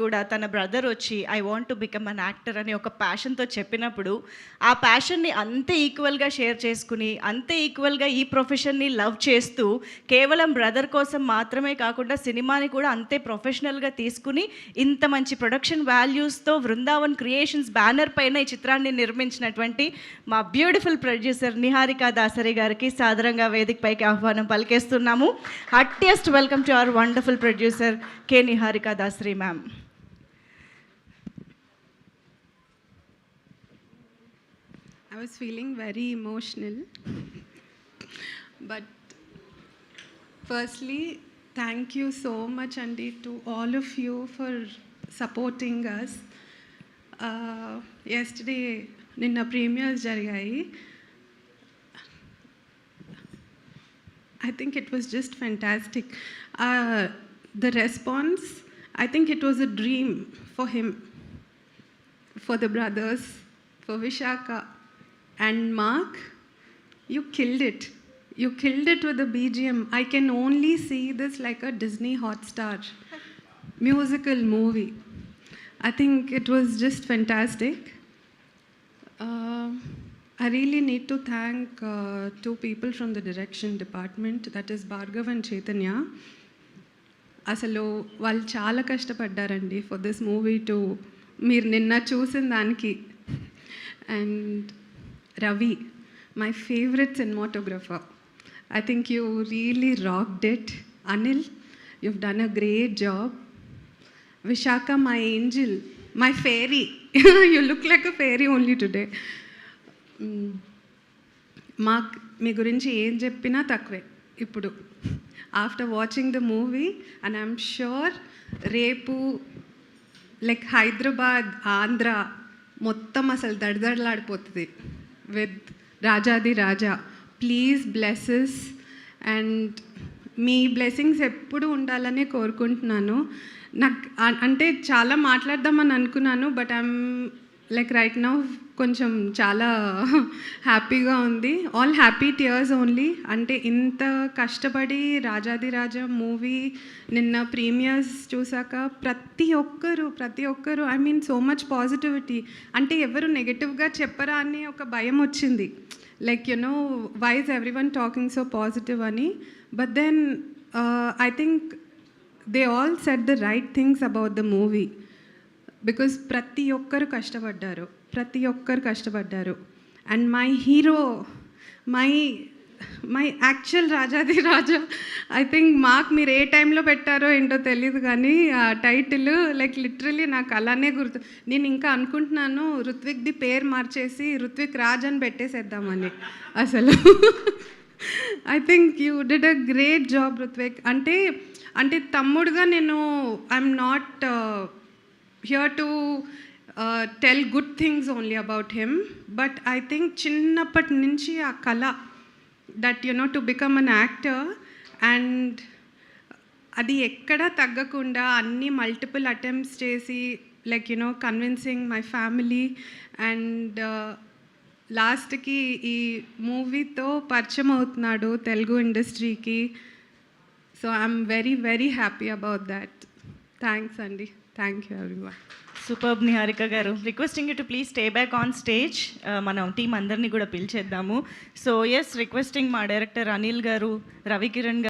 కూడా తన బ్రదర్ వచ్చి I want to become an actor అని ఒక ప్యాషన్తో చెప్పినప్పుడు ఆ ప్యాషన్ని అంతే ఈక్వల్గా షేర్ చేసుకుని అంతే ఈక్వల్గా ఈ ప్రొఫెషన్ని లవ్ చేస్తూ కేవలం బ్రదర్ కోసం మాత్రమే కాకుండా సినిమాని కూడా అంతే ప్రొఫెషనల్గా తీసుకుని ఇంత మంచి ప్రొడక్షన్ వాల్యూస్తో బృందావన్ క్రియేషన్స్ బ్యానర్ పైన ఈ చిత్రాన్ని నిర్మించినటువంటి మా బ్యూటిఫుల్ ప్రొడ్యూసర్ నిహారికా దాసరి గారికి సాదరంగా వేదిక పైకి ఆహ్వానం పలికేస్తున్నాము. Heartiest welcome to our wonderful producer K Niharika Dasari ma'am. I was feeling very emotional. But firstly, thank you so much, Andy, to all of you for supporting us. Yesterday, ninna premieres జరిగాయి. I think it was just fantastic. The response, I think it was a dream for him, for the brothers, for Vishaka and Mark. You killed it. You killed it with the BGM. I can only see this like a Disney Hotstar musical movie. I think it was just fantastic. I really need to thank two people from the direction department, that is Bhargav and Chaitanya. అసలు వాళ్ళు చాలా కష్టపడ్డారండి for this movie to మీరు నిన్న చూసిన దానికి. And Ravi, my favourite cinematographer, I think you really rocked it. Anil, you've done a great job. Vishaka, my angel, my fairy. You look like a fairy only today. మాకు మీ గురించి ఏం చెప్పినా తక్కువే ఇప్పుడు. After watching the movie, and I'm sure రేపు like Hyderabad, Andhra మొత్తం అసలు దడదడలాడిపోతుంది with Rajadhi Raja. Please blesses and మీ బ్లెస్సింగ్స్ ఎప్పుడు ఉండాలని కోరుకుంటున్నాను. నాకు అంటే చాలా మాట్లాడదామని అనుకున్నాను, but I'm like right now కొంచెం చాలా హ్యాపీగా ఉంది. All happy tears only. అంటే ఇంత కష్టపడి రాజాది రాజా మూవీ నిన్న ప్రీమియర్స్ చూసాక ప్రతి ఒక్కరు I mean so much positivity. అంటే ఎవరు నెగటివ్గా చెప్పరా అని ఒక భయం వచ్చింది, like you know why is everyone talking so positive అని. But then I think they all said the right things about the movie, because ప్రతి ఒక్కరు కష్టపడ్డారు. And my hero, my actual Rajadhi Raja, I think mark మీరు ఏ టైంలో పెట్టారో ఏంటో తెలియదు కానీ ఆ టైటిల్ లైక్ లిటరలీ నాకు అలానే గుర్తు. నేను ఇంకా అనుకుంటున్నాను రుత్విక్ది పేరు మార్చేసి రుత్విక్ రాజ్ అని పెట్టేసేద్దామని. అసలు I think you did a great job Ruthvik. అంటే తమ్ముడుగా నేను I'm not here to tell good things only about him, but I think చిన్నప్పటి నుంచి ఆ కళ that you know to become an actor, and అది ఎక్కడా తగ్గకుండా అన్ని మల్టిపుల్ అటెంప్ట్స్ చేసి like you know convincing my family, and లాస్ట్కి ఈ మూవీతో పరిచయం అవుతున్నాడు తెలుగు ఇండస్ట్రీకి. So I'm very very happy about that. Thanks అండి. Thank you everyone. Superb Niharika గారు. Requesting you to please stay back on stage. మనం టీం అందరినీ కూడా పిలిచేద్దాము. సో ఎస్, రిక్వెస్టింగ్ మా డైరెక్టర్ అనిల్ గారు, రవికిరణ్ గారు.